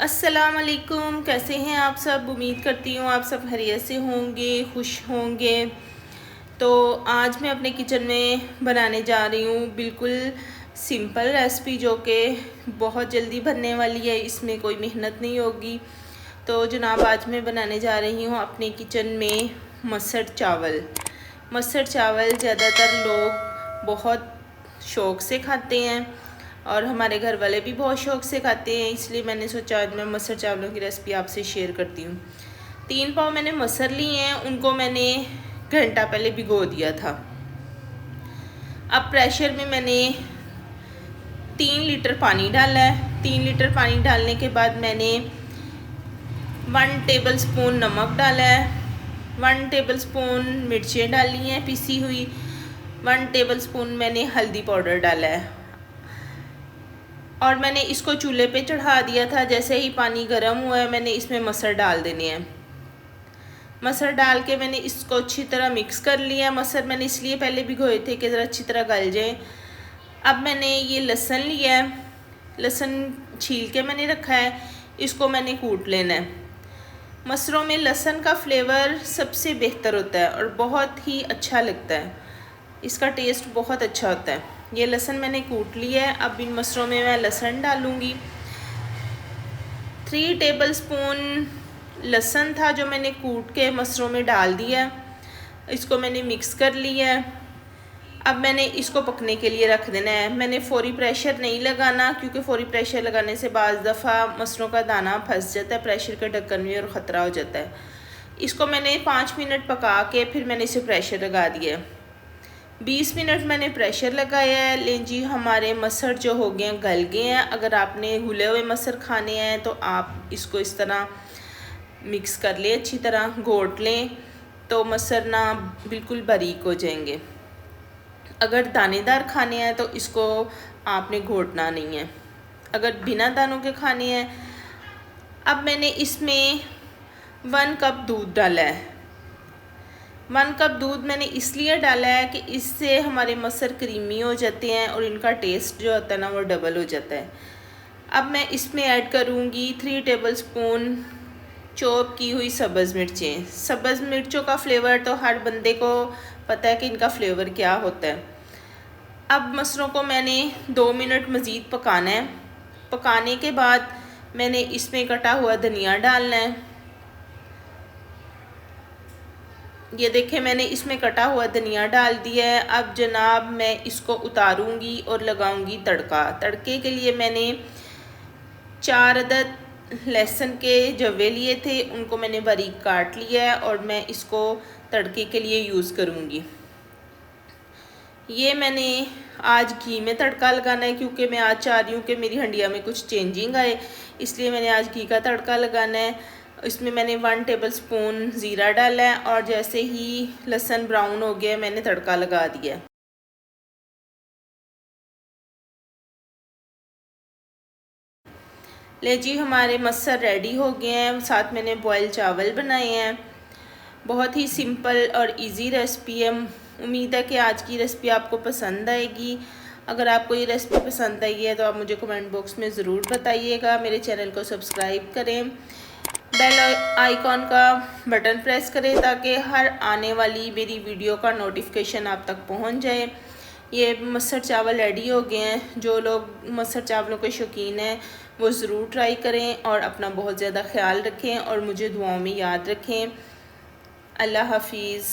अस्सलाम वालेकुम। कैसे हैं आप सब? उम्मीद करती हूँ आप सब खैरियत से होंगे, खुश होंगे। तो आज मैं अपने किचन में बनाने जा रही हूँ बिल्कुल सिंपल रेसिपी जो कि बहुत जल्दी बनने वाली है, इसमें कोई मेहनत नहीं होगी। तो जनाब आज मैं बनाने जा रही हूँ अपने किचन में मसर चावल। मसर चावल ज़्यादातर लोग बहुत शौक़ से खाते हैं और हमारे घर वाले भी बहुत शौक़ से खाते हैं, इसलिए मैंने सोचा आज मैं मसर चावलों की रेसिपी आपसे शेयर करती हूँ। 3 पाव मैंने मसर लिए हैं, उनको मैंने घंटा पहले भिगो दिया था। अब प्रेशर में मैंने 3 लीटर पानी डाला है। 3 लीटर पानी डालने के बाद मैंने 1 टेबल स्पून नमक डाला है, 1 टेबल स्पून मिर्चें डाली हैं पिसी हुई, 1 टेबल स्पून मैंने हल्दी पाउडर डाला है और मैंने इसको चूल्हे पे चढ़ा दिया था। जैसे ही पानी गर्म हुआ है मैंने इसमें मसर डाल देने हैं। मसर डाल के मैंने इसको अच्छी तरह मिक्स कर लिया। मसर मैंने इसलिए पहले भिगोए थे कि ज़रा अच्छी तरह गल जाए। अब मैंने ये लहसुन लिया है, लहसुन छील के मैंने रखा है, इसको मैंने कूट लेना है। मसरों में लहसुन का फ्लेवर सबसे बेहतर होता है और बहुत ही अच्छा लगता है, इसका टेस्ट बहुत अच्छा होता है। ये लहसुन मैंने कूट लिया है। अब इन मसरों में मैं लहसुन डालूँगी। 3 टेबल स्पून लहसुन था जो मैंने कूट के मसरों में डाल दिया, इसको मैंने मिक्स कर लिया है। अब मैंने इसको पकने के लिए रख देना है। मैंने फौरी प्रेशर नहीं लगाना, क्योंकि फौरी प्रेशर लगाने से बाज़ दफ़ा मसरों का दाना फंस जाता है प्रेशर के ढक्कन में और ख़तरा हो जाता है। इसको मैंने 5 मिनट पका के फिर मैंने इसे प्रेशर लगा दिया है। 20 मिनट मैंने प्रेशर लगाया है। लें जी, हमारे मसर जो हो गए हैं गल गए हैं। अगर आपने घुले हुए मसर खाने हैं तो आप इसको इस तरह मिक्स कर लें, अच्छी तरह घोट लें तो मसर ना बिल्कुल बारीक हो जाएंगे। अगर दानेदार खाने हैं तो इसको आपने घोटना नहीं है, अगर बिना दानों के खाने हैं। अब मैंने इसमें 1 कप दूध डाला है। 1 कप दूध मैंने इसलिए डाला है कि इससे हमारे मसर क्रीमी हो जाते हैं और इनका टेस्ट जो होता है ना वो डबल हो जाता है। अब मैं इसमें ऐड करूँगी 3 टेबल स्पून चॉप की हुई सब्ज़ मिर्चें। सब्ज़ मिर्चों का फ्लेवर तो हर बंदे को पता है कि इनका फ्लेवर क्या होता है। अब मसरों को मैंने 2 मिनट मज़ीद पकाना है। पकाने के बाद मैंने इसमें कटा हुआ धनिया डालना है। ये देखें, मैंने इसमें कटा हुआ धनिया डाल दिया है। अब जनाब मैं इसको उतारूंगी और लगाऊंगी तड़का। तड़के के लिए मैंने 4 अदद लहसुन के जवे लिए थे, उनको मैंने बारीक काट लिया है और मैं इसको तड़के के लिए यूज़ करूंगी। ये मैंने आज घी में तड़का लगाना है, क्योंकि मैं आज चाह रही हूँ कि मेरी हंडिया में कुछ चेंजिंग आए, इसलिए मैंने आज घी का तड़का लगाना है। इसमें मैंने 1 टेबल स्पून ज़ीरा डाला है और जैसे ही लहसुन ब्राउन हो गया मैंने तड़का लगा दिया। ले जी, हमारे मसर रेडी हो गए हैं। साथ मैंने बॉयल चावल बनाए हैं। बहुत ही सिंपल और इजी रेसिपी है। उम्मीद है कि आज की रेसिपी आपको पसंद आएगी। अगर आपको ये रेसिपी पसंद आई है तो आप मुझे कमेंट बॉक्स में ज़रूर बताइएगा। मेरे चैनल को सब्सक्राइब करें, बेल आइकॉन का बटन प्रेस करें ताकि हर आने वाली मेरी वीडियो का नोटिफिकेशन आप तक पहुंच जाए। ये मसर चावल रेडी हो गए हैं। जो लोग मसर चावलों के शौकीन हैं वो ज़रूर ट्राई करें और अपना बहुत ज़्यादा ख्याल रखें और मुझे दुआओं में याद रखें। अल्लाह हाफिज़।